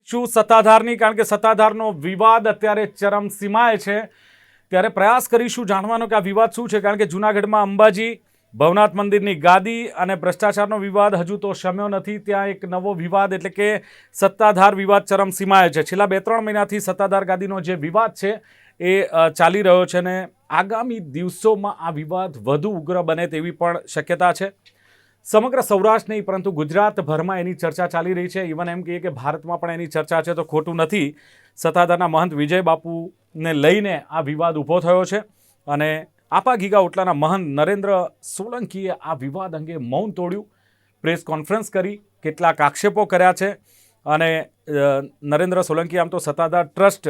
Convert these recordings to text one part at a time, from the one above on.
શું સત્તાધારની, કારણ કે સત્તાધારનો વિવાદ અત્યારે ચરમસીમાએ છે, ત્યારે પ્રયાસ કરીશું જાણવાનો કે આ વિવાદ શું છે. કારણ કે જૂનાગઢમાં અંબાજી ભવનાથ મંદિરની ગાદી અને ભ્રષ્ટાચારનો વિવાદ હજુ તો શમ્યો નથી. ત્યાં એક નવો વિવાદ એટલે કે સત્તાધાર વિવાદ ચરમસીમાએ છે. છેલ્લા 2-3 મહિનાથી સત્તાધાર ગાદીનો જે વિવાદ છે એ ચાલી રહ્યો છે અને આગામી દિવસોમાં આ વિવાદ વધુ ઉગ્ર બને તેવી પણ શક્યતા છે. સમગ્ર સૌરાષ્ટ્ર નહીં પરંતુ ગુજરાતભરમાં એની ચર્ચા ચાલી રહી છે. ઇવન એમ કહીએ કે ભારતમાં પણ એની ચર્ચા છે તો ખોટું નથી. સત્તાધારના મહંત વિજય બાપુને લઈને આ વિવાદ ઊભો થયો છે અને આપા ગીગા ઓટલાના મહંત નરેન્દ્ર સોલંકીએ આ વિવાદ અંગે મૌન તોડ્યું, પ્રેસ કોન્ફરન્સ કરી, કેટલાક આક્ષેપો કર્યા છે અને નરેન્દ્ર સોલંકી આમ તો સત્તાધાર ટ્રસ્ટ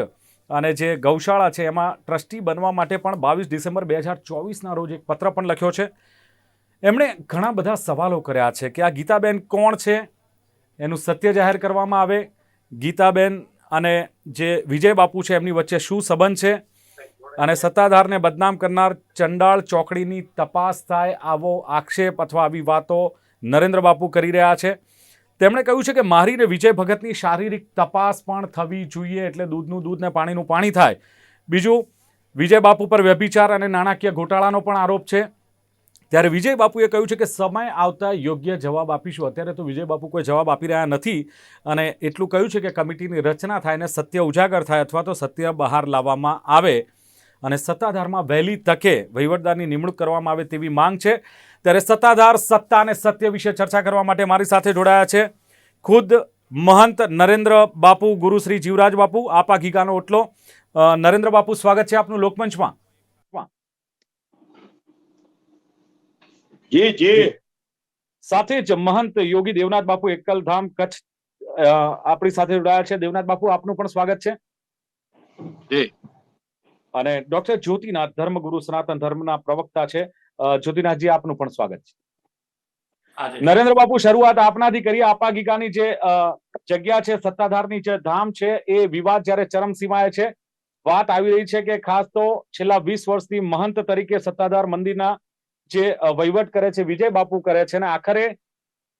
અને જે ગૌશાળા છે એમાં ટ્રસ્ટી બનવા માટે પણ 22 ડિસેમ્બર 2024ના રોજ એક પત્ર પણ લખ્યો છે. એમણે ઘણા બધા સવાલો કર્યા છે કે આ ગીતાબેન કોણ છે, એનું સત્ય જાહેર કરવામાં આવે. ગીતાબેન અને જે વિજય બાપુ છે એમની વચ્ચે શું સંબંધ છે અને સત્તાધારને બદનામ કરનાર ચંડાળ ચોકડીની તપાસ થાય, આવો આક્ષેપ અથવા આવી વાતો નરેન્દ્ર બાપુ કરી રહ્યા છે. તેમણે કહ્યું છે કે મારી ને વિજય ભગતની શારીરિક તપાસ પણ થવી જોઈએ એટલે દૂધનું દૂધ ને પાણીનું પાણી થાય. બીજું, વિજય બાપુ પર વ્યભિચાર અને નાણાકીય ઘોટાળાનો પણ આરોપ છે. ત્યારે વિજય બાપુએ કહ્યું છે કે સમય આવતા યોગ્ય જવાબ આપીશું. અત્યારે તો વિજય બાપુ કોઈ જવાબ આપી રહ્યા નથી અને એટલું કહ્યું છે કે કમિટીની રચના થાય ને સત્ય ઉજાગર થાય અથવા તો સત્ય બહાર લાવવામાં આવે અને સત્તાધારમાં વહેલી તકે વહીવટદારની નિમણૂક કરવામાં આવે તેવી માંગ છે. ત્યારે સત્તાધાર, સત્તા અને સત્ય વિશે ચર્ચા કરવા માટે મારી સાથે જોડાયા છે ખુદ મહંત નરેન્દ્ર બાપુ, ગુરુશ્રી જીવરાજ બાપુ, આપા ગીગાનો ઓટલો. નરેન્દ્ર બાપુ, સ્વાગત છે આપનું લોકમંચમાં. જી જી. સાથે જ મહંત યોગી દેવનાથ બાપુ એકલધામ કચ્છ આપણી સાથે જોડાયા છે. દેવનાથ બાપુ, આપનું પણ સ્વાગત છે. જી. અને ડોક્ટર જ્યોતિનાથ, ધર્મગુરુ, સનાતન ધર્મના પ્રવક્તા છે. જ્યોતિનાથજી, આપનું પણ સ્વાગત છે. નરેન્દ્ર બાપુ, શરૂઆત આપનાથી કરીએ. આપા ગીગાની જે જગ્યા છે, સત્તાધારની જે ધામ છે, એ વિવાદ જ્યારે ચરમસીમાએ છે. વાત આવી રહી છે કે ખાસ તો છેલ્લા 20 વર્ષથી મહંત તરીકે સત્તાધાર મંદિરના જે વહીવટ કરે છે વિજય બાપુ કરે છે અને આખરે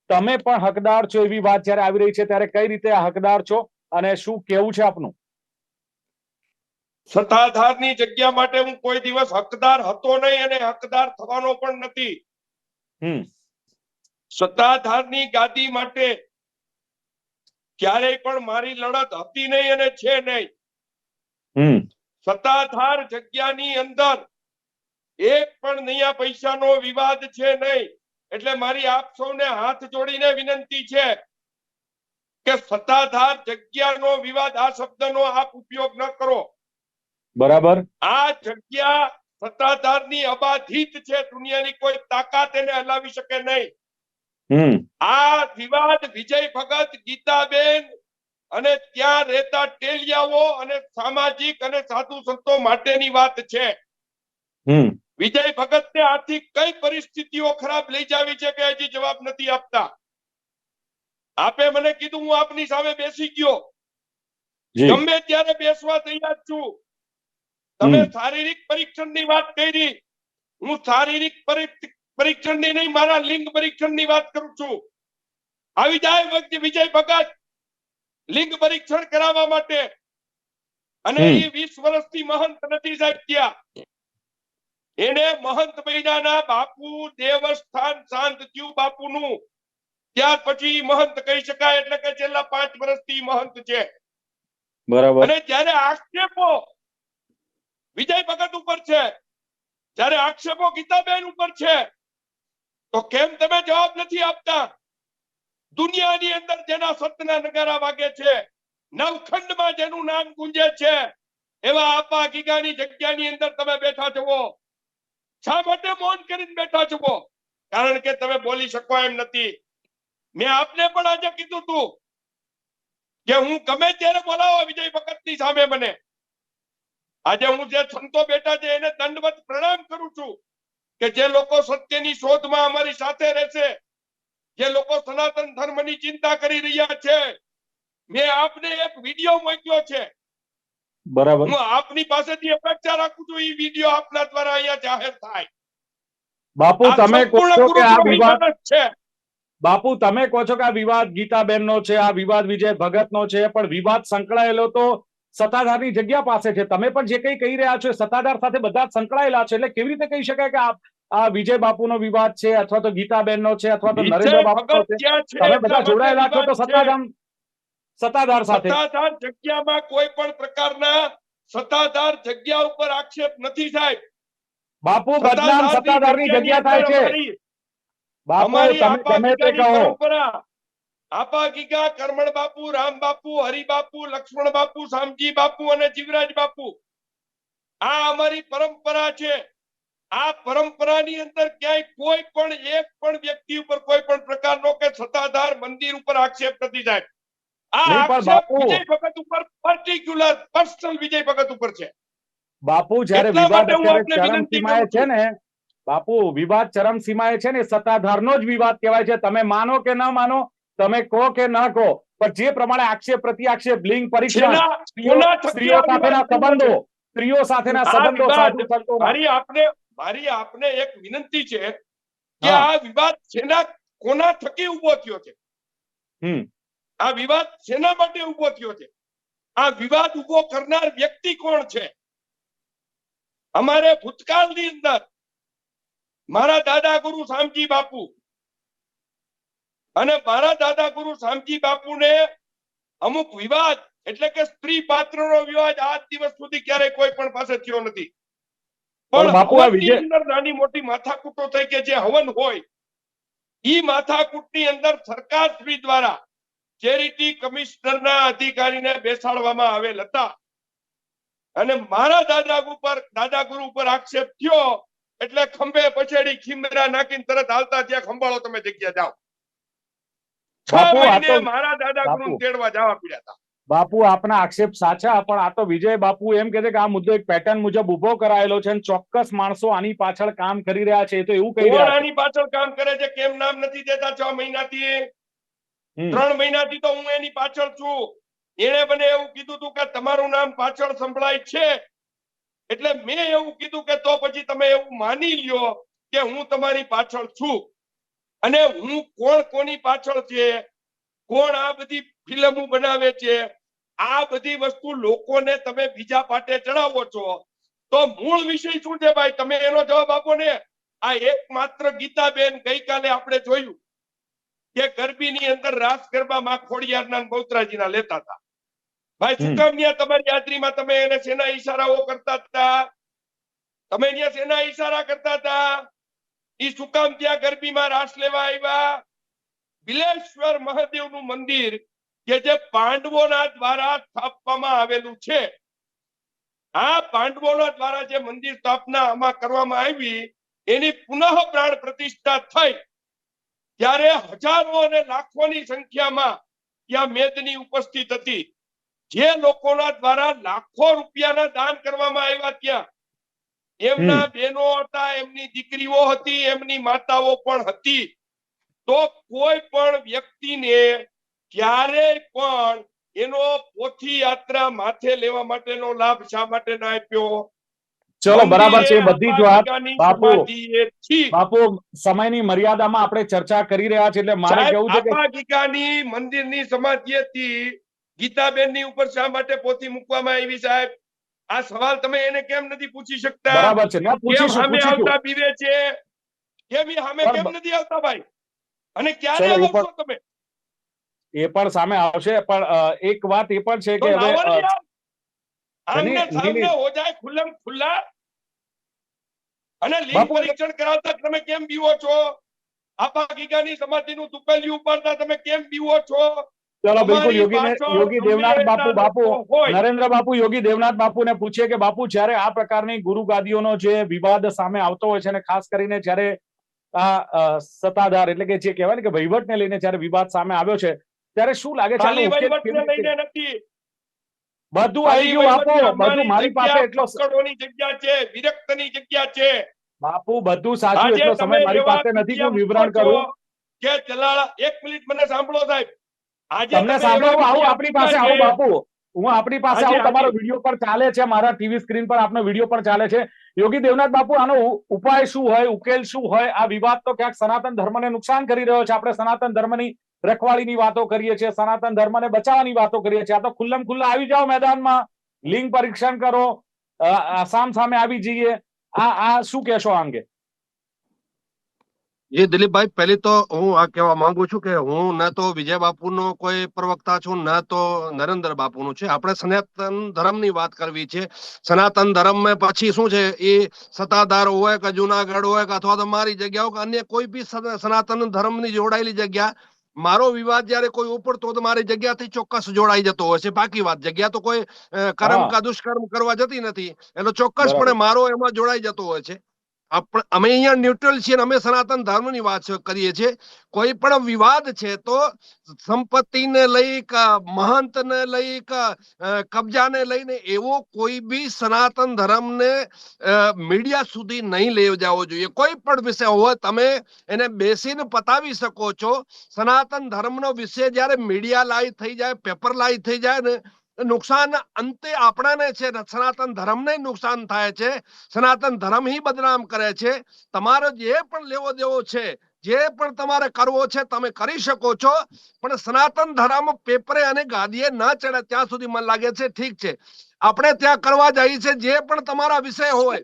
તમે પણ હકદાર છો એવી વાત જ્યારે આવી રહી છે ત્યારે કઈ રીતે હકદાર છો અને શું કેવું છે આપનું? સત્તાધારની જગ્યા માટે હું કોઈ દિવસ હકદાર હતો નહીં અને હકદાર થવાનો પણ નથી. સત્તાધારની ગાદી માટે ક્યારેય પણ મારી લડત હતી નહીં અને છે નહીં. સત્તાધાર જગ્યાની અંદર એક પણ નયા પૈસાનો વિવાદ છે નહીં. એટલે મારી આપ સૌને હાથ જોડીને વિનંતી છે કે સત્તાધાર જગ્યાનો વિવાદ, આ શબ્દનો આપ ઉપયોગ ન કરો. બરાબર. આ જગ્યા સત્તાધારની અબાધિત છે. દુનિયાની કોઈ તાકાત એને હલાવી શકે નહીં. આ વિવાદ વિજય ભગત, ગીતાબેન અને ત્યાં રહેતા ટેલિયાઓ અને સામાજિક અને સાધુ સંતો માટેની વાત છે. વિજય ભગતને આથી કઈ પરિસ્થિતિઓ ખરાબ લઈ જાવી છે કે હજી જવાબ નથી આપતા. આપે મને કીધું, હું આપની સામે બેસી ગયો, ગમે ત્યારે બેસવા તૈયાર છું. તમે શારીરિક પરીક્ષણની વાત કરી, હું શારીરિક પરીક્ષણની નહીં, મારા લિંગ પરીક્ષણની વાત કરું છું. આવી જાય વિજય ભગત લિંગ પરીક્ષણ કરાવવા માટે, અને એ 20 વર્ષથી મહંત નથી સાહેબ ત્યાં. એને મહંત મહિનાના બાપુ દેવસ્થાન શાંત થયું બાપુનું, ત્યાર પછી મહંત કહી શકાય. એટલે કે છેલ્લા 5 વર્ષથી મહંત છે. બરાબર. અને જ્યારે આક્ષેપો વિજય ભગત ઉપર છે, જ્યારે આક્ષેપો ગીતાબેન ઉપર છે, તો કેમ તમે જવાબ નથી આપતા? દુનિયાની અંદર જેના સત્યના નગારા વાગે છે, નવખંડમાં જેનું નામ ગુંજે છે, એવા આપા ગીગાની જગ્યાની અંદર તમે બેઠા છો. શા માટે મૌન કરીને બેઠા છો? કારણ કે તમે બોલી શકો એમ નથી. મેં આપને પણ આજે કીધું તું કે હું ગમે ત્યારે બોલાવો વિજય ભગતની સામે મને. આજે હું જે સંતો બેઠા છે એને દંડવત પ્રણામ કરું છું કે જે લોકો સત્યની શોધમાં અમારી સાથે રહેશે, જે લોકો સનાતન ધર્મની ચિંતા કરી રહ્યા છે. મેં આપને એક વિડિયો મોકલ્યો છે. બરાબર. હું આપની પાસેથી અપેક્ષા રાખું છું એ વિડિયો આપના દ્વારા અહીંયા જાહેર થાય. બાપુ, તમે કહો છો કે આ વિવાદ છે. બાપુ તમે કહો છો કે આ વિવાદ ગીતાબેનનો છે, આ વિવાદ વિજય ભગતનો છે, પણ વિવાદ સંકળાયેલો તો સત્તાધારની જગ્યા પાસે છે. તમે પણ જે કંઈ કહી રહ્યા છો એ સત્તાધાર સાથે બધા જ સંકળાયેલા છે, એટલે કેવી રીતે કહી શકાય કે આ વિજય બાપુનો વિવાદ છે, અથવા તો ગીતાબેનનો છે, અથવા તો વિજય નરેન્દ્ર બાપુનો ભગત છે? ત્યાં છે તમે એટલા બધા માટે જોડાયેલા છો તો વિવાદ છે. સત્તાધાર સાથે. સત્તાધાર જગ્યામાં કોઈ પણ પ્રકારના સત્તાધાર જગ્યા ઉપર આક્ષેપ નથી સાહેબ. બાપુ બદનામ સત્તાધારની જગ્યા થાય છે. બાપુ અમારી તમે આપા ગમે તે ગીગાની કહો. પરંપરા, આપા ગીગા, કરમણ બાપુ, રામ બાપુ, હરિ બાપુ, લક્ષ્મણ બાપુ, શામજી બાપુ અને જીવરાજ બાપુ, આ અમારી પરંપરા છે. આ પરંપરાની અંદર ક્યાંય કોઈ પણ એક પણ વ્યક્તિ ઉપર કોઈ પણ પ્રકારનો કે સત્તાધાર મંદિર ઉપર આક્ષેપ નથી સાહેબ. આ નહીં પણ આક્ષેપ બાપુ, વિજય ભગત ઉપર પર્ટિક્યુલર પર્સનલ વિજય ભગત ઉપર છે. બાપુ જ્યારે એટલા વિવાદ માટે હું અત્યારે આપને વિનંતી ચરમસીમાએ કરું છે છું. ને, બાપુ વિવાદ ચરમસીમાએ છે ને, સત્તાધારનો જ વિવાદ કહેવાય છે. તમે માનો કે ન માનો, તમે કહો કે ન કહો, પણ જે પ્રમાણે આક્ષેપ પ્રત્યાક્ષેપ, લિંગ પરીક્ષણ, કોના થકી સ્ત્રીઓ આ વિવાદ સાથેના થયો છે? સંબંધો, સ્ત્રીઓ સાથેના આ સંબંધો વિવાદ, સાધુ સંતોના. મારી આપને એક વિનંતી છે કે હા. આ વિવાદ કોના થકી ઉભો થયો છે? આ વિવાદ શેના માટે ઉભો થયો છે? આ વિવાદ ઉભો કરનાર વ્યક્તિ કોણ છે? અમારે ભૂતકાળની અંદર મારા દાદા ગુરુ શામજી બાપુ અને મારા દાદા ગુરુ શામજી બાપુને અમુક વિવાદ, એટલે કે સ્ત્રી પાત્રનો વિવાદ આજ દિવસ સુધી ક્યારેય કોઈ પણ પાસે થયો નથી. પણ બાપુ આ હવનની વિજય, અંદર નાની મોટી માથાકૂટો થઈ કે જે હવન હોય ઈ માથાકૂટની અંદર સરકારશ્રી દ્વારા ચેરિટી કમિશનરના અધિકારીને બેસાડવામાં આવેલ હતા, અને મારા દાદા ગુરુ ઉપર આક્ષેપ થયો એટલે ખંભે પછેડી ખીમરા નાખીને તરત હાલતા ત્યાં ખંભાળો તમે જગ્યા જાઓ. 6 બાપુ આ મહિને તો મારા દાદા બાપુ ગુરુ તેડવા જવા પડ્યા હતા. બાપુ આપના આક્ષેપ સાચા, પણ આ તો વિજય બાપુ એમ કહે છે કે આ મુદ્દો એક પેટર્ન મુજબ ઉભો કરાયેલો છે અને ચોક્કસ માણસો આની પાછળ કામ કરી રહ્યા છે. એ તો એવું કહી કોણ રહ્યા છે. આની પાછળ કામ કરે છે? કેમ નામ નથી દેતા? 6 મહિનાથી, 3 મહિનાથી તો હું એની પાછળ છું. એણે મને એવું કીધું હતું કે તમારું નામ પાછળ સંભળાય છે, એટલે મેં એવું કીધું કે તો પછી તમે એવું માની લ્યો કે હું તમારી પાછળ છું. અને હું કોની પાછળ છે, કોણ આ બધી ફિલ્મો બનાવે છે, આ બધી વસ્તુ લોકોને તમે બીજા પાટે ચડાવો છો, તો મૂળ વિષય શું છે ભાઈ? તમે એનો જવાબ આપો ને. આ એકમાત્ર ગીતાબેન ગઈકાલે આપણે જોયું કે ગરબીની અંદર રાસ ગરબામાં ખોડિયારના બહુચરાજીના લેતા હતા. ભાઈ શું કામ ત્યાં તમારી હાજરીમાં તમે એને શેના ઈશારાઓ કરતા હતા? તમે ત્યાં શેના ઈશારા કરતા હતા? ઈ શું કામ ત્યાં ગરબીમાં રાસ લેવા આવ્યા? બિલેશ્વર મહાદેવનું મંદિર કે જે પાંડવોના દ્વારા સ્થાપવામાં આવેલું છે, આ પાંડવોના દ્વારા જે મંદિર સ્થાપના આમાં કરવામાં આવી, એની પુનઃ પ્રાણ પ્રતિષ્ઠા થઈ ત્યારે હજારો અને લાખોની સંખ્યામાં ત્યાં મેદની ઉપસ્થિત હતી. જે લોકોના દ્વારા લાખો રૂપિયાના દાન કરવામાં આવ્યા, ત્યાં એમના બહેનો હતા, એમની દીકરીઓ હતી, એમની માતાઓ પણ હતી. તો કોઈ પણ વ્યક્તિને ક્યારેય પણ એનો પોથી યાત્રા માથે લેવા માટેનો લાભ શા માટે ના આપ્યો? ચલો બરાબર છે, બધી જ વાત બાપુ સમયની મર્યાદામાં આપણે ચર્ચા કરી રહ્યા છે, એટલે મારે કેવું છે કે આપા ગીગાની મંદિરની સમાધિ હતી, ગીતાબેનની ઉપર શા માટે પોથી મૂકવામાં આવી સાહેબ? આ સવાલ તમે એને કેમ નથી પૂછી શકતા? બરાબર છે, કેમ સામે આવતા બીવે છે? કેમ સામે કેમ નથી આવતા ભાઈ? અને ક્યારે આવશો તમે? એ પણ સામે આવશે, પણ એક વાત એ પણ છે કે હવે આમને સામને હો જાય ખુલ્લમ ખુલ્લા, અને લિંગ પરીક્ષણ કરાવતા તમે કેમ બીવો છો? આપા ગીગાની સમાધિનું તુકલિયું ઉપાડતા તમે કેમ બીવો છો? ચલો બિલકુલ યોગી દેવનાથ બાપુ નરેન્દ્ર બાપુ યોગી દેવનાથ બાપુને પૂછીએ કે બાપુ જ્યારે આ પ્રકારની ગુરુ ગાદીઓનો જે વિવાદ સામે આવતો હોય છે, અને ખાસ કરીને જ્યારે આ સત્તાધાર એટલે કે જે કહેવાય ને કે વહીવટને લઈને જ્યારે વિવાદ સામે આવ્યો છે, ત્યારે શું લાગે છે? વહીવટને લઈને નથી, બધું આવી ગયું બાપુ, બધું મારી પાસે એટલો જગ્યા છે, વિરક્તની જગ્યા છે બાપુ, બધું સાચું, એટલો સમય મારી પાસે નથી કે હું વિવરણ કરું. કે જલાળા, એક મિનિટ મને સાંભળો સાહેબ. આજે તમને સાંભળવા આવું આપણી પાસે આવું બાપુ, હું આપણી પાસે હાજી, આવું, તમારો હાજી. વિડીયો પર ચાલે છે, મારા ટીવી સ્ક્રીન પર આપનો વિડીયો પણ ચાલે છે. યોગી દેવનાથ બાપુ, આનો ઉપાય શું હોય, ઉકેલ શું હોય? આ વિવાદ તો ક્યાંક સનાતન ધર્મને નુકસાન કરી રહ્યો છે. આપણે સનાતન ધર્મની રખવાળીની વાતો કરીએ છીએ, સનાતન ધર્મને બચાવવાની વાતો કરીએ છીએ. આ તો ખુલ્લમ ખુલ્લા આવી જાઓ મેદાનમાં, લિંગ પરીક્ષણ કરો, સામ સામે આવી જઈએ. આ શું કહેશો આ અંગે? જી દિલીપભાઈ, પહેલી તો હું આ કહેવા માંગુ છું કે હું ન તો વિજય બાપુનો કોઈ પ્રવક્તા છું, ન તો નરેન્દ્ર બાપુનું છે. આપણે સનાતન ધર્મની વાત કરવી છે. સનાતન ધર્મ પછી શું છે, એ સત્તાધાર હોય કે જુનાગઢ હોય કે અથવા તો મારી જગ્યા હોય કે અન્ય કોઈ બી સનાતન ધર્મની જોડાયેલી જગ્યા, મારો વિવાદ જયારે કોઈ ઉપડતો તો મારી જગ્યાથી ચોક્કસ જોડાઈ જતો હોય છે. બાકી વાત, જગ્યા તો કોઈ કર્મ કા દુષ્કર્મ કરવા જતી નથી, એટલે ચોક્કસપણે મારો એમાં જોડાઈ જતો હોય છે. અમે અહીંયા ન્યુટ્રલ છીએ, અમે સનાતન ધર્મની વાત કરીએ છીએ. કોઈ પણ વિવાદ છે તો સંપત્તિને લઈ કે મહંતને લઈ કે કબજાને લઈને એવો કોઈ બી સનાતન ધર્મને મીડિયા સુધી નહીં લઈ જવો જોઈએ. કોઈ પણ વિષય હોય તમે એને બેસીને પતાવી શકો છો. સનાતન ધર્મનો વિષય જયારે મીડિયા લાઈવ થઈ જાય, પેપર લાઈવ થઈ જાય ને, નુકસાન અંતે આપણાને છે, સનાતન ધર્મને નુકસાન થાય છે. સનાતન ધર્મ ही બદનામ કરે છે. તમારો જે પણ લેવો દેવો છે, જે પણ તમારે કરવો છે તમે કરી શકો છો, પણ સનાતન ધર્મ પેપરે અને ગાદીએ ન ચડે ત્યાં સુધી મને લાગે છે ઠીક છે. આપણે ત્યાં કરવા જઈએ છે, જે પણ તમારા વિષય હોય,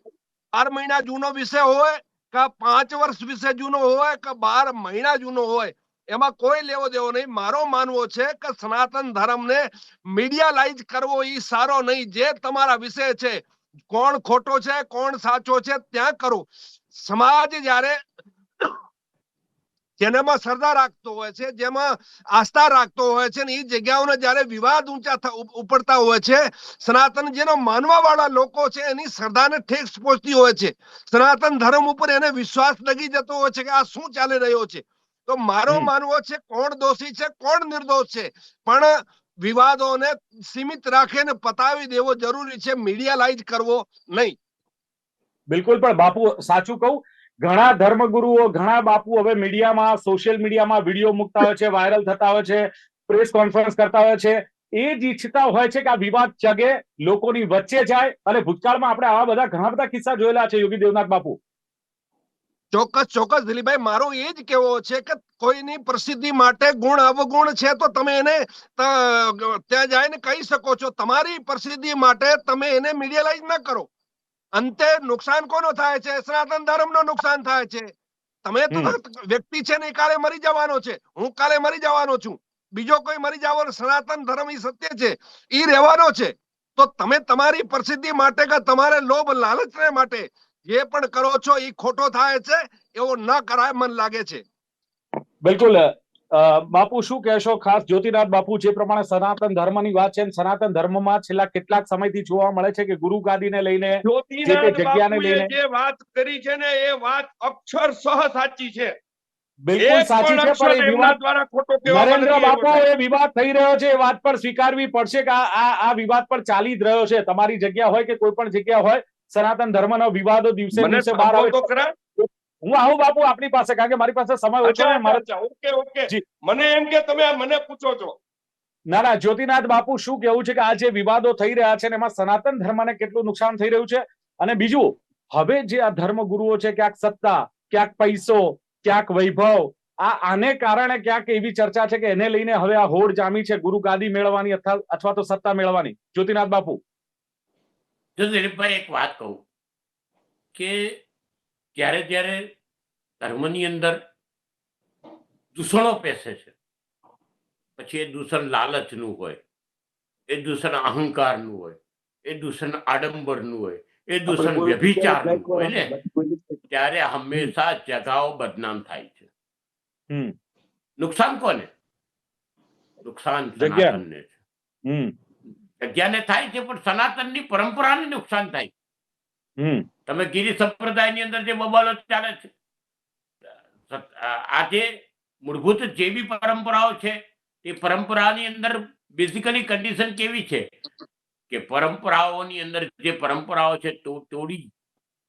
12 મહિના જૂનો વિષય હોય કે 5 વર્ષ વિષય જૂનો હોય કે 12 મહિના જૂનો હોય, એમાં કોઈ લેવો દેવો નહીં. મારો માનવો છે કે સનાતન ધર્મને મીડિયાલાઇઝ કરવો એ સારો નહીં. જે તમારા વિષય છે, કોણ ખોટો છે કોણ સાચો છે ત્યાં કરો. સમાજ જયારે જેનામાં શ્રદ્ધા રાખતો હોય છે, જેમાં આસ્થા રાખતો હોય છે ને, એ જગ્યાઓને જયારે વિવાદ ઊંચા ઉપડતા હોય છે, સનાતન જેનો માનવા વાળા લોકો છે એની શ્રદ્ધાને ઠેસ પહોંચતી હોય છે. સનાતન ધર્મ ઉપર એને વિશ્વાસ લગી જતો હોય છે કે આ શું ચાલી રહ્યો છે. તો મારો માનવો છે, કોણ દોષી છે કોણ નિર્દોષ છે, પણ વિવાદોને સીમિત રાખીને પતાવી દેવો જરૂરી છે, મીડિયાલાઇઝ કરવો નહીં. બિલકુલ, પણ બાપુ સાચું કહું, ઘણા ધર્મગુરુઓ, ઘણા બાપુ હવે મીડિયામાં, સોશિયલ મીડિયામાં વિડીયો મૂકતા હોય છે, વાયરલ થતા હોય છે, પ્રેસ કોન્ફરન્સ કરતા હોય છે. એ જ ઈચ્છતા હોય છે કે આ વિવાદ ચગે, લોકોની વચ્ચે જાય. અને ભૂતકાળમાં આપણે આવા બધા ઘણા બધા કિસ્સા જોયેલા છે યોગી દેવનાથ બાપુ. ચોક્કસ ચોક્કસ દિલીપભાઈ, મારો એ જ કહેવો છે કે કોઈની પ્રસિદ્ધિ માટે ગુણ અવગુણ છે તો તમે એને ત્યાં જઈને કહી શકો છો. તમારી પ્રસિદ્ધિ માટે તમે એને મીડિયાલાઇઝ ન કરો. અંતે નુકસાન કોનો થાય છે? સનાતન ધર્મનો નુકસાન થાય છે. તમે તો વ્યક્તિ છે ને, કાલે મરી જવાનો છે, હું કાલે મરી જવાનો છું, બીજો કોઈ મરી જવાનો. સનાતન ધર્મ ઈ સત્ય છે, ઈ રહેવાનો છે. તો તમે તમારી પ્રસિદ્ધિ માટે કે તમારે લોભ લાલચને માટે જે પણ કરો છો એ ખોટો થાય છે. એવો ન કરાય, મને લાગે છે. બિલકુલ બાપુ, શું કહેશો? ખાસ જ્યોતિનાથ બાપુ, જે પ્રમાણે સનાતન ધર્મની વાત છે, સનાતન ધર્મમાં છેલ્લા કેટલાક સમયથી જોવા મળે છે કે ગુરુ ગાદીને લઈને, જ્યોતિનાથ બાપુએ જે વાત કરી છે ને, એ વાત અક્ષરશઃ સાચી છે. બિલકુલ સાચી છે, પણ એ વિવાદ દ્વારા ખોટો કહેવામાં નરેન્દ્ર નથી બાપુ, આવ્યો. એ વિવાદ થઈ રહ્યો છે, એ વાત પર સ્વીકારવી પડશે કે આ વિવાદ પર ચાલી જ રહ્યો છે. તમારી જગ્યા હોય કે કોઈ પણ જગ્યા હોય, સનાતન ધર્મનો વિવાદો દિવસે મને દિવસે બહાર આવે. તો ખરા. હું આવું બાપુ આપણી પાસે, કારણ કે મારી પાસે સમય ઓછો છે. ઓકે ઓકે, મને એમ કે તમે મને પૂછો છો. ના ના, જ્યોતિનાથ બાપુ, શું કેવું છે કે આ જે વિવાદો થઈ રહ્યા છે એમાં સનાતન ધર્મને કેટલું નુકસાન થઈ રહ્યું છે? અને બીજું, હવે જે આ ધર્મગુરુઓ છે, ક્યાંક સત્તા, ક્યાંક પૈસો, ક્યાંક વૈભવ, આને કારણે ક્યાંક એવી ચર્ચા છે કે એને લઈને હવે આ હોડ જામી છે ગુરુ ગાદી મેળવવાની અથવા તો સત્તા મેળવવાની. જ્યોતિનાથ બાપુ, જો દિલીપભાઈ એક વાત કહું કે જ્યારે જ્યારે ધર્મની અંદર દૂષણો પેસે છે, પછી એ દૂષણ લાલચનું હોય, એ દૂષણ અહંકારનું હોય, એ દૂષણ આડંબરનું હોય, એ દૂષણ વ્યભિચારનું હોય ને, ત્યારે હંમેશા જગાઓ બદનામ થાય છે. નુકસાન કોને? નુકસાન સનાતનને છે. જગ્યાને થાય છે, પણ સનાતનની પરંપરાને નુકસાન થાય. તમે ગિરી સંપ્રદાયની અંદર જે બબાલો ચાલે છે, આજે મૂળભૂત જે બી પરંપરાઓ છે, એ પરંપરાની અંદર બેઝિકલી કન્ડિશન કેવી છે કે પરંપરાઓની અંદર જે પરંપરાઓ છે તોડી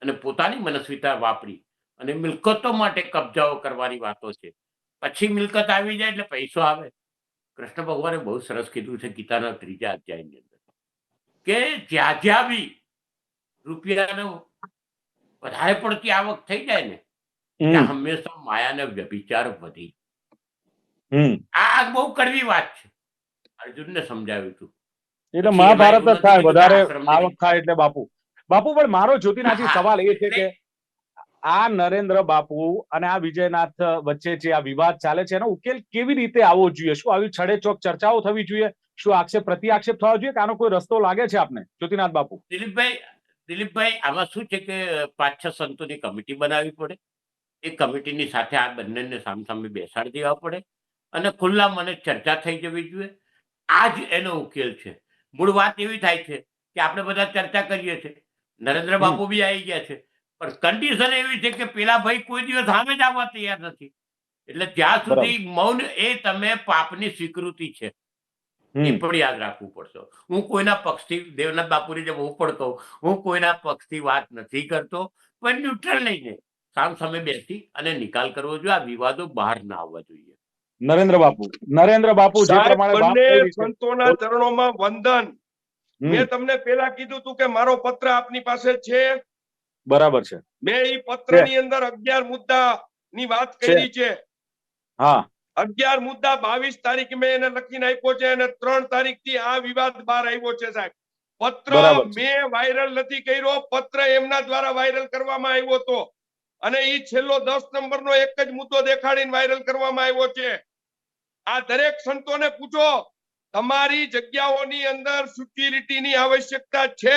અને પોતાની મનસ્વીતા વાપરી અને મિલકતો માટે કબજાઓ કરવાની વાતો છે. પછી મિલકત આવી જાય એટલે પૈસો આવે. કૃષ્ણ ભગવાને બહુ સરસ કીધું છે ગીતાના 3જા અધ્યાયની અંદર કે જ્યાં બી રૂપિયાનો વધારે પડતી આવક થઈ જાય ને ત્યાં હંમેશા માયા ને વ્યભિચાર વધી. આ બહુ કડવી વાત છે. અર્જુનને સમજાવ્યું હતું. એટલે પછી મહાભારત એમાં જ થાય, એવું નથી વધારે કીધું કે આવક થાય એટલે બાપુ. બાપુ પણ મારો જ્યોતિનાથજી હા, સવાલ એ છે એટલે કે આ નરેન્દ્ર બાપુ અને આ વિજયનાથ વચ્ચે જે આ વિવાદ ચાલે છે એનો ઉકેલ કેવી રીતે આવવો જોઈએ? શું આવી છડેચોક ચર્ચાઓ થવી જોઈએ? શું આક્ષેપ પ્રતિ આક્ષેપ થવા જોઈએ કે આનો કોઈ રસ્તો લાગે છે આપને, જ્યોતિનાથ બાપુ? દિલીપભાઈ આમાં શું છે કે 5-6 સંતોની કમિટી બનાવવી પડે. એ કમિટીની સાથે આ બંનેને સામસામે બેસાડી દેવા પડે અને ખુલ્લા મને ચર્ચા થઈ જવી જોઈએ. આ જ એનો ઉકેલ છે. મૂળ વાત એવી થાય છે કે આપણે બધા ચર્ચા કરીએ છીએ, નરેન્દ્ર બાપુ બી આવી ગયા છે, પણ કન્ડિશન એવી છે કે પેલા ભાઈ કોઈ દિવસ સામે જ આવવા તૈયાર નથી. એટલે જ્યાં સુધી મૌન એ તમે પાપની સ્વીકૃતિ છે એ પણ યાદ રાખવું પડશે. હું કોઈના પક્ષથી, દેવનાથ બાપુની જેમ હું પણ કહું, હું કોઈના પક્ષથી વાત નથી કરતો, પણ ન્યુટ્રલ લઈને સામે બેસી અને નિકાલ કરવો જોઈએ. આ વિવાદો બહાર ના આવવા જોઈએ. નરેન્દ્ર બાપુ જે સાહેબ, પ્રમાણે વાત બંને કરી છે, સંતોના ચરણોમાં વંદન. મેં તમને પેલા કીધું હતું કે મારો પત્ર આપની પાસે છે. બરાબર છે. મેં એ પત્રની અંદર 11 મુદ્દા ની વાત કરી છે. હા, 11 મુદ્દા 22 તારીખ મેં એને લખીને આપ્યો છે અને 3 તારીખ થી આ વિવાદ બહાર આવ્યો છે. સાહેબ, પત્ર મેં વાયરલ નથી કર્યો, પત્ર એમના દ્વારા વાયરલ કરવામાં આવ્યો હતો અને એ છેલ્લો 10 નંબરનો એક જ મુદ્દો દેખાડીને વાયરલ કરવામાં આવ્યો છે. આ દરેક સંતોને પૂછો, તમારી જગ્યાઓની અંદર સિક્યુરિટીની આવશ્યકતા છે?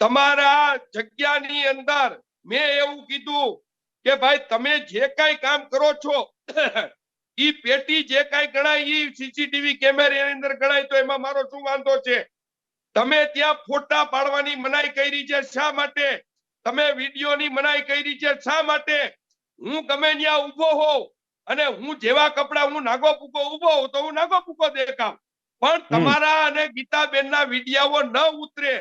તમારા જગ્યાની અંદર મેં એવું કીધું કે ભાઈ તમે જે કાંઈ કામ કરો છો ઈ પેટી જે કાંઈ ગણાય ઈ સીસીટીવી કેમેરાની અંદર ગણાય તો એમાં મારો શું વાંધો છે? તમે ત્યાં ફોટા પાડવાની મનાઈ કરી છે, શા માટે? તમે વિડીયોની મનાઈ કરી છે, શા માટે? હું ગમે ત્યાં ઉભો હોઉં અને હું જેવા કપડા, હું નાગો પૂકો ઉભો હોઉં તો હું નાગો પૂકો દેખાવ, પણ તમારા અને ગીતાબેનના વિડીયો ન ઉતરે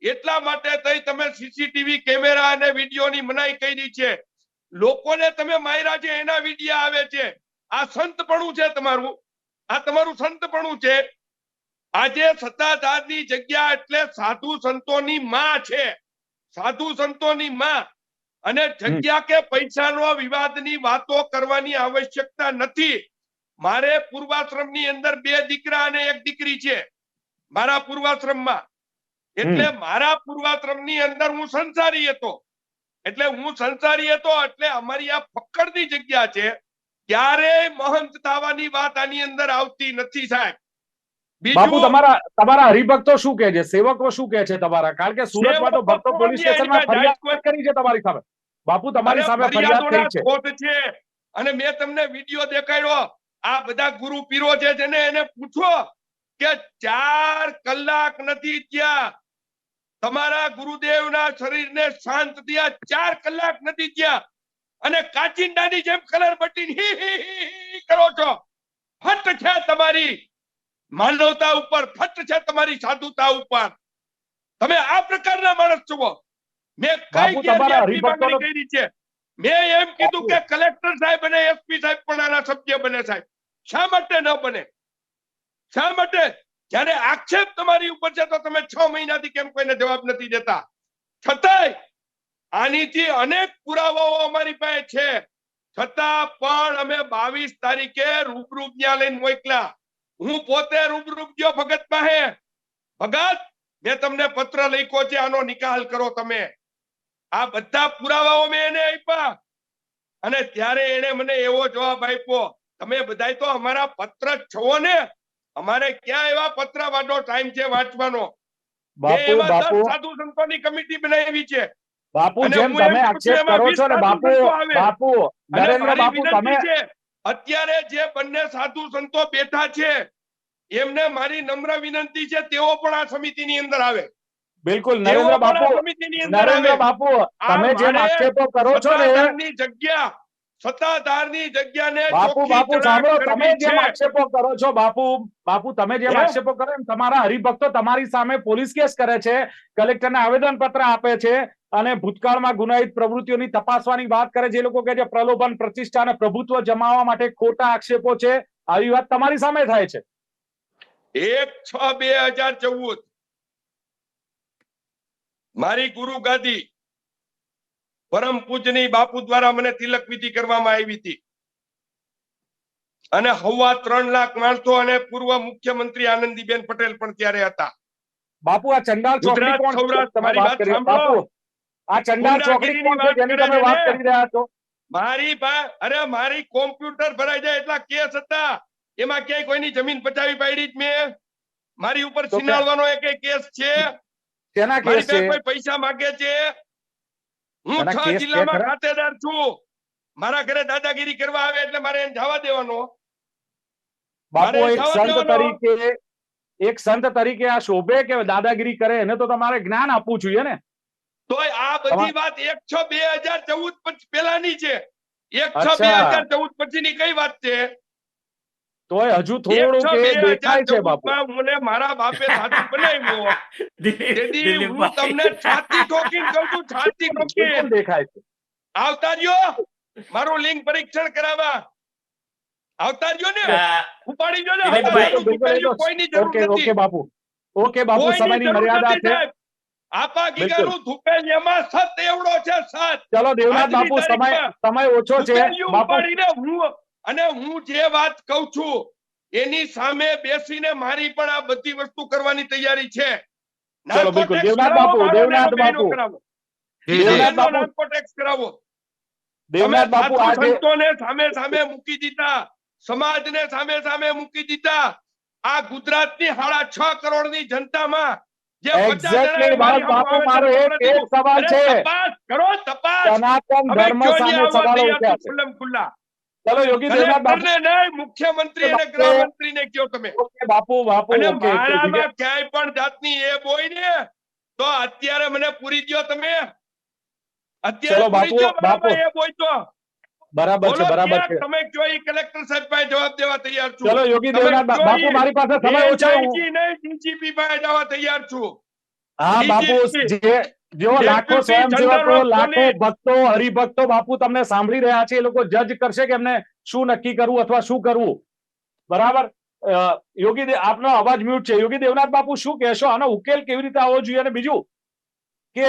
એટલા માટે થઈ તમે સીસીટીવી કેમેરા અને વિડીયોની મનાઈ કરી છે. લોકોને તમે માર્યા છે એના વિડીયો આવે છે. આ સંતપણું છે તમારું, આ તમારું સંતપણું છે. આજે સત્તાધારની જગ્યા એટલે સાધુ સંતોની માં છે, સાધુ સંતોની માં. અને જગ્યા કે પૈસાનો વિવાદની વાતો કરવાની આવશ્યકતા નથી. મારે પૂર્વાશ્રમની અંદર 2 દીકરા અને 1 દીકરી છે મારા પૂર્વાશ્રમમાં. એટલે મારા પૂર્વાશ્રમની અંદર હું સંસારી હતો, એટલે અમારી આ ફક્કડની જગ્યા છે. ક્યારેય મહંત થવાની વાત આની અંદર આવતી નથી. સાહેબ, બાપુ તમારા હરિભક્તો શું કહે છે, સેવકો શું કહે છે તમારા? કારણ કે સુરતમાં તો ભક્તો પોલીસ સ્ટેશનમાં ફરિયાદ કરી છે તમારી સામે. બાપુ તમારી સામે ફરિયાદ કરી છે અને મેં તમને વિડીયો દેખાડ્યો. આ બધા ગુરુ પીરો છે જેને એને પૂછો કે 4 કલાક નથી થયા તમારા ગુરુદેવના શરીરને શાંત થયા, 4 કલાક નથી થયા અને કાચિંડાની જેમ કલર બટીને કરો છો. ફટ છે તમારી માનવતા ઉપર, ફટ છે તમારી સાધુતા ઉપર. તમે આ પ્રકારના માણસ છો. મેં કઈ ગેરવ્યાજબી માંગણી કરી છે? મેં એમ કીધું કે કલેક્ટર સાહેબ અને એસપી સાહેબ પણ આના સભ્ય બને. સાહેબ, શા માટે ન બને? શા માટે? જ્યારે આક્ષેપ તમારી ઉપર છે તો તમે 6 મહિનાથી કેમ કોઈને જવાબ નથી દેતા? છતાંય આનીથી અનેક પુરાવાઓ અમારી પાસે છે, છતાં પણ અમે 22 તારીખે રૂબરૂ ત્યાં લઈને મોકલ્યા. હું પોતે રૂબરૂ ગયો ભગત પાસે. ભગત, મેં તમને પત્ર લખ્યો છે, આનો નિકાલ કરો તમે. આ બધા પુરાવાઓ મેં એને આપ્યા અને ત્યારે એને મને એવો જવાબ આપ્યો, તમે બધાય તો અમારા પત્ર છો ને, અમારે ક્યાં એવા પત્ર વાળો ટાઈમ છે વાંચવાનો? એમાં 10 સાધુ સંતોની કમિટી બનાવી છે. બાપુ જેમ તમે આક્ષેપ કરો છો ને બાપુ નરેન્દ્ર બાપુ, તમે અત્યારે જે બંને સાધુ સંતો બેઠા છે એમને મારી નમ્ર વિનંતી છે તેઓ પણ આ સમિતિની અંદર આવે. બિલકુલ નરેન્દ્ર બાપુ, તમે જેમ આક્ષેપો કરો છો ને સત્તાધારની જગ્યાને બાપુ સાંભળો, તમે જેમ આક્ષેપો કરો છો બાપુ તમે જેમ આક્ષેપો કરો એમ તમારા હરિભક્તો તમારી સામે પોલીસ કેસ કરે છે, કલેક્ટરને આવેદન પત્ર આપે છે અને ભૂતકાળમાં ગુનાહિત પ્રવૃત્તિઓની તપાસવાની વાત કરે છે. એ લોકો કહે છે પ્રલોભન, પ્રતિષ્ઠા અને પ્રભુત્વ જમાવવા માટે ખોટા આક્ષેપો છે. આવી વાત તમારી સામે થાય છે. 1/6/2014 મારી ગુરુ ગાદી પરમ પૂજની બાપુ દ્વારા મને તિલક વિધિ કરવામાં આવી હતી અને 3.25 લાખ માણસો અને પૂર્વ મુખ્યમંત્રી આનંદીબેન પટેલ પણ ત્યારે હતા. બાપુ આ ચંડાલ ચોકડી ગુજરાત, કોણ છે? સૌરાષ્ટ્ર, તમે મારી વાત વાત કરી સાંભળો. બાપુ, આ ચંડાલ ચોકડી કોણ છે જેની તમે વાત કરી રહ્યા છો? મારી કોમ્પ્યુટર ભરાઈ જાય એટલા કેસ હતા, એમાં ક્યાંય કોઈની જમીન પચાવી પાડી જ મેં? મારી ઉપર તો છીનાળવાનો એક કેસ છે? શેના મારી કેસ છે? પાસે કોઈ પૈસા માંગે છે? હું એના 6 કેસ છે જિલ્લામાં ખરા? ખાતેદાર છું. મારા ઘરે દાદાગીરી કરવા આવે એટલે મારે એને જવા દેવાનો. બાપુ મારે એક જવા સંત દેવાનો. તરીકે, એક સંત તરીકે આ શોભે કે દાદાગીરી કરે? એને તો તમારે જ્ઞાન આપવું જોઈએ ને. તોય આ બધી વાત 1/6/2014 પહેલાની છે. અચ્છા. 1/6/2014 પછીની કઈ વાત છે? તોય હજુ થોડું કે દેખાય છે બાપુ. 1/6/2014 મને મારા બાપે સાધુ બનાવ્યો. તેથી હું દિલીપભાઈ. તમને છાતી ઠોકીને કહું છું, છાતી બિલકુલ ઠોકીને. દેખાય છે. આવતા રહ્યો મારું લિંગ પરીક્ષણ કરાવવા. આવતા રહ્યો ને, આ, ઉપાડી જો ને. દિલીપભાઈ. હજારનું ધુપેલિયું કોઈની જરૂર ઓકે નથી. ઓકે બાપુ, ઓકે બાપુ, કોઈની સમયની જરૂર મર્યાદા નથી છે. સાહેબ. આપા બિલકુલ. ગીગાનું ધુપેલિયામાં સત એવડો છે, સત. ચલો દેવનાથ આજની બાપુ, સમય તારીખમાં સમય ઓછો છે ધુપેલિયું બાપુ. ઉપાડીને હું જે વાત કહું છું એની સામે બેસીને મારી પણ આ બધી વસ્તુ કરવાની તૈયારી છે. ચલો બિલકુલ. નાર્કોટેક્સ દેવનાથ કરાવો, બાપુ, મારો દેવનાથ ને એનો બાપુ, કરાવો. જી, જી. દેવનાથ બાપુ, નાર્કોટેક્સ કરાવો. દેવનાથ બાપુ તમે આજે સંતોને સામે સામે મૂકી દીધા, સમાજને સામે સામે મૂકી દીધા. આ ગુજરાતની 6.5 કરોડની જનતામાં જે 50 Exactly, જણા મારી બાપુ, સામે મારો આવે છે, એક સવાલ અરે છે. તપાસ કરો, તપાસ. સનાતન હવે ધર્મ ક્યોં સામે નહીં આવવા સવાલો તૈયાર ઉઠ્યા છું છે. ખુલ્લમ ખુલ્લા. ચલો યોગી દેવનાથ બાપુ, કલેક્ટરને નહીં, મુખ્યમંત્રી અને ગૃહમંત્રીને કયો તમે. ઓકે બાપુ, બાપુ, અને ઓકે. મારામાં ક્યાંય પણ જાતની એબ હોય ને તો અત્યારે મને પૂરી દ્યો તમે. અત્યારે ચલો પૂરી બાપુ, દ્યો બાપુ. મારામાં એબ હોય તો. બરાબર છે, બોલો બરાબર ક્યાં છે. તમે કયો ઈ કલેક્ટર સાહેબ પાસે જવાબ દેવા તૈયાર છું. ચલો યોગી તમે દેવનાથ કયો બાપુ, ઈ મારી પાસે સમય ઓછો. DIG નહીં, DGP પાસે જવા તૈયાર છું. હા બાપુ, DGP, જેઓ લાખો Deputy સ્વયંસેવકો, General of લાખો Police. ભક્તો, હરિભક્તો બાપુ તમને સાંભળી રહ્યા છે. એ લોકો જજ કરશે કે એમને શું નક્કી કરવું અથવા શું કરવું. બરાબર. આપનો અવાજ મ્યુટ છે. યોગી દેવનાથ બાપુ, શું કહેશો? આનો ઉકેલ કેવી રીતે આવવો જોઈએ? અને બીજું કે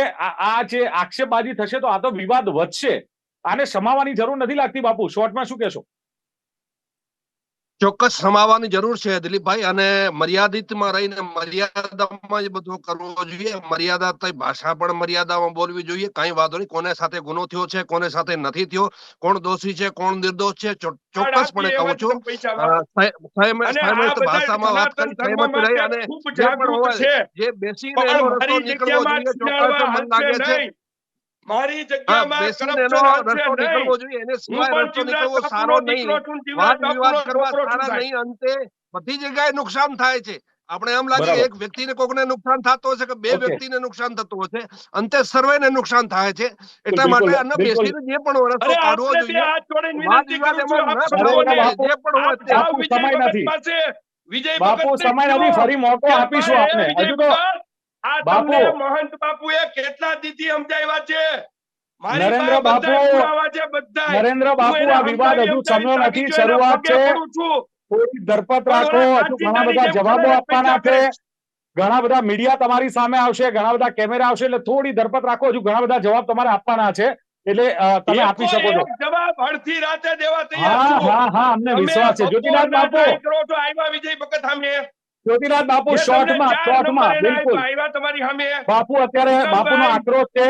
આ જે આક્ષેપબાજી થશે તો આ તો વિવાદ વધશે. આને સમાવવાની જરૂર નથી લાગતી બાપુ. શોર્ટમાં શું કહેશો? ચોક્કસ સમાવવાની જરૂર છે દિલીપભાઈ, અને મર્યાદિતમાં રહીને મર્યાદામાં જ બધું કરવું જોઈએ. મર્યાદા થઈ ભાષા પણ મર્યાદામાં બોલવી જોઈએ. કઈ વાંધો નહીં, કોને સાથે ગુનો થયો છે, કોને સાથે નથી થયો, કોણ દોષી છે, કોણ નિર્દોષ છે, ચોક્કસપણે કહું છું. પૈસા વાપરો. અને આ સંયમિત બધા ભાષામાં વાત સનાતન કરી, ધર્મ સંયમિત રહી, માટે અને ખૂબ જે પણ જાગૃત હોય છે. જે બેસીને પણ એનો રસ્તો મારી નીકળવો જગ્યામાં જોઈએ. છીનાળવા ચોક્કસ મને લાગે હાલશે છે, નહીં. મારી હા, જગ્યામાં બેસીને એનો કરપ્શન હાલશે રસ્તો નહીં. નીકળવો જોઈએ. એને હું સિવાય પણ રસ્તો જીવરાજ નીકળવો સારો બાપુનો દીકરો નહીં. છું, જીવરાજ વાદ વિવાદ બાપુનો કરવા છોકરો છું સારા સાહેબ. નહીં. અંતે બધી જગ્યાએ નુકસાન થાય છે. આપણે એમ લાગે બરાબર. એક વ્યક્તિને કોકને નુકસાન થતું હશે કે બે ઓકે. વ્યક્તિને નુકસાન થતું હશે, અંતે સર્વેને નુકસાન થાય છે. એટલા બિલકુલ, માટે આને બિલકુલ. બેસીને જે પણ રસ્તો અરે કાઢવો આપને બે જોઈએ, હાથ જોડીને વાદ વિનંતી વિવાદ કરું છું, એમાં આપ ન નરેન્દ્ર થવો સૌને. જોઈએ. જે પણ હોય આપ તે જાઓ બાપુ, વિજય સમય ભગત નથી. પાસે. વિજય બાપુ, ભગતને સમય કયો નથી. ફરી મોકો કે આપીશું ભાઈ, આપને. વિજય હજુ તો ભગત, આ બાપુ. તમને મહંત બાપુએ કેટલા દીથી સમજાવ્યા છે. મારી નરેન્દ્ર પાસે બધા બાપુ, પુરાવા છે, બધાય. નરેન્દ્ર હું બાપુ, એને આ વિવાદ સમજાવી હજુ સમજાવી સમયો થાકી નથી, ગયો, એના શરૂઆત પગે છે. પડું છું. થોડી ધરપત પણ રાખો. ઓલા હજુ ઘણા કાંચીડાની બધા જેમ જવાબો ખડે આપવાના પૈસા છે. કરે. ઘણા બધા મીડિયા તમારી સામે આવશે, ઘણા બધા કેમેરા આવશે, એટલે થોડી ધરપત રાખો. હજુ ઘણા બધા જવાબ તમારે આપવાના છે, એટલે તમે આપી એકો શકો છો. એક જવાબ અડધી રાતે દેવા તૈયાર હા છું. હા હા, અમને તમે વિશ્વાસ છે. જ્યોતિનાથ બપોરના બાપુ, ટ્રાય કરો છો, આવ્યા વિજય ભગત સામે. જ્યોતિનાથ બાપુ, જે તમને શોર્ટમાં 4 નંબર શોર્ટમાં એના બિલકુલ. આપ્યા, આવ્યા તમારી સામે. બાપુ અત્યારે બાપુનો સુકામભાઈ, આક્રોશ છે.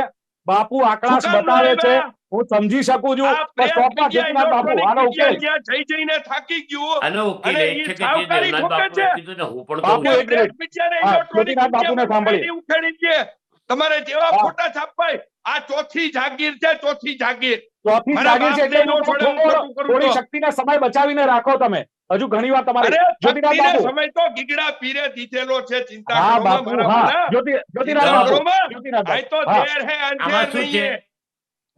બાપુ આંકડા સુકામ નો બતાવે છે, આવ્યા. હું સમજી શકું છું, આ પણ પ્રેસ શોર્ટમાં મીડિયા, જ્યોતિનાથ બાપુ ઇલેક્ટ્રોનિક આનો મીડિયા ઉકેલ. જ્યાં જઈને થાકી ગયું આનો ઉકેલ અને એ ઈ છે કે જે સાવકારી દેવનાથ ઠોકે બાપુએ છે. કીધું ને હું પણ બાપુ, કહું કે એક છું. Press minute. મીડિયા ને હા, ઇલેક્ટ્રોનિક જ્યોતિનાથ બાપુને મીડિયા સાંભળીએ. ઉખેડી છે. તમારે જેવા હા, ખોટા છાપાય. આ ચોથી જાગીર છે, ચોથી જાગીર. ચોથી મારા જાગીર છે, બાપને એટલે નો હું છોડે, હું ખોટું કરું થોડી તો. શક્તિને સમય બચાવીને રાખો તમે. હજુ ઘણી વાર તમારી. અરે જ્યોતિનાથ શક્તિને બાપુ. સમય તો ગીગડા પીરે દીધેલો છે. ચિંતા હા કરો માં બાપુ, મારા હા. વાલા. જ્યોતિનાથ ચિંતા બાપુ, કરો માં. જ્યોતિનાથ આ બાપુ. તો હા, દેર હે અંધેર આમાં શું છે? નહીં.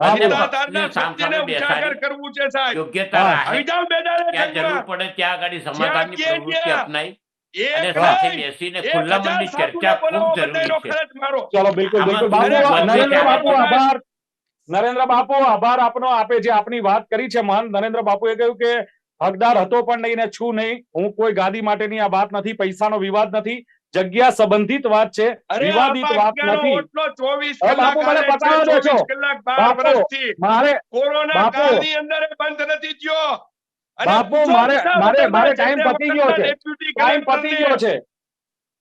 હા, બંને બોલો. સત્તાધારના પક્ષને સત્યને સામસામે ઉજાગર બેસાડી કરવું છે સાહેબ. યોગ્યતા હા. રાખે, આવી જાઓ મેદાને ત્યાં જરૂર જંગમાં. પડે ત્યાં આગળ જ્યાં સમાધાનની કે પ્રવૃત્તિ ત્યાં. અપનાવી અને એક સાથે નહીં, બેસીને 1000 ખુલ્લા મનની સાધુને ચર્ચા ખૂબ બોલાવો, જરૂરી બધાયનો છે. ખર્ચ મારો. ચલો બિલકુલ આમાં બિલકુલ. બાપુ, કોઈ વચ્ચે નરેન્દ્ર ચાલે બાપુ, તો આભાર. નરેન્દ્ર બાપુ, આભાર આપનો. આપે જે આપની વાત કરી છે, મહંત નરેન્દ્ર બાપુએ કહ્યું કે હકદાર હતો પણ નહીં ને છું નહીં. હું કોઈ ગાદી માટેની આ વાત નથી, પૈસાનો વિવાદ નથી. જગ્યા સંબંધિત વાત છે, અરે વિવાદિત આ વાત ભાગ્યનો નથી. ઓટલો 24 હવે કલાક બાપુ મને હાલે છે, પતાવવા દો છો. 24 કલાક 12 બાપુ વર્ષથી મારે કોરોના બાપુ. કાળની અંદર એ બંધ નથી થયો. અને બાપુ પૂછો મારે પૂછા મારે વગરના મારે છે ટાઈમ તે પતી ગયો વખતના છે, ડેપ્યુટી ટાઈમ પતી કલેક્ટરને. ગયો છે.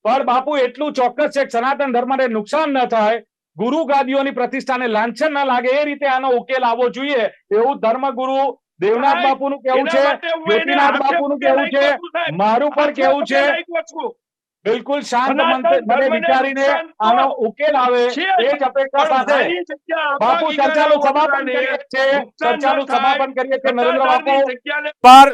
પણ બાપુ એટલું ચોક્કસ છે કે સનાતન ધર્મને નુકસાન ન થાય, ગુરુ ગાદીઓની પ્રતિષ્ઠાને લાંછન ન લાગે, એ રીતે આનો ઉકેલ આવવો જોઈએ એવું ધર્મગુરુ દેવનાથ સાહેબ, બાપુનું કેવું એના છે, માટે હું એને જ્યોતિનાથ હાથે બાપુનું પગે કેવું છે, લાગ્યો છું સાહેબ. મારું પણ હાથે કેવું પગે છે. લાગ્યો છું. બિલકુલ શાંત સનાતન મને ધર્મને વિચારીને નુકસાન તો આનો ઉકેલ આવે છે એ જ, જ અપેક્ષા પણ સાથે મારી જગ્યા બાપુ અભાગીદાના ચર્ચાનું સમાપન ઓટલાને કરીએ છીએ, નુકસાન ન ચર્ચાનું થાય, સમાપન કરીએ છીએ. નરેન્દ્ર બાપુ સત્તાધારની જગ્યાને પર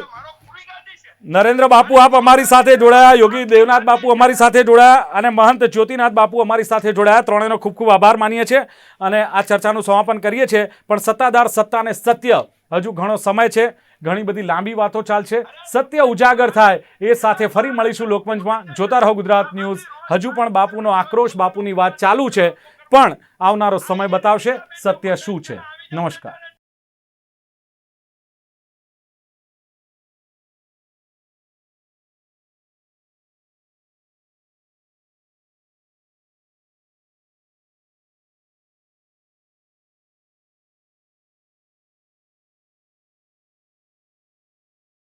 નરેન્દ્ર બાપુ આપ અમારી સાથે જોડાયા, યોગી દેવનાથ બાપુ અમારી સાથે જોડાયા અને મહંત જ્યોતિનાથ બાપુ અમારી સાથે જોડાયા. ત્રણેયનો ખૂબ ખૂબ આભાર માનીએ છીએ અને આ ચર્ચાનું સમાપન કરીએ છીએ. પણ સત્તાધાર, સત્તા અને સત્ય હજુ ઘણો સમય છે, ઘણી બધી લાંબી વાતો ચાલશે. સત્ય ઉજાગર થાય એ સાથે ફરી મળીશું લોકમંચમાં. જોતા રહો ગુજરાત ન્યૂઝ. હજુ પણ બાપુનો આક્રોશ, બાપુની વાત ચાલુ છે, પણ આવનારો સમય બતાવશે સત્ય શું છે. નમસ્કાર.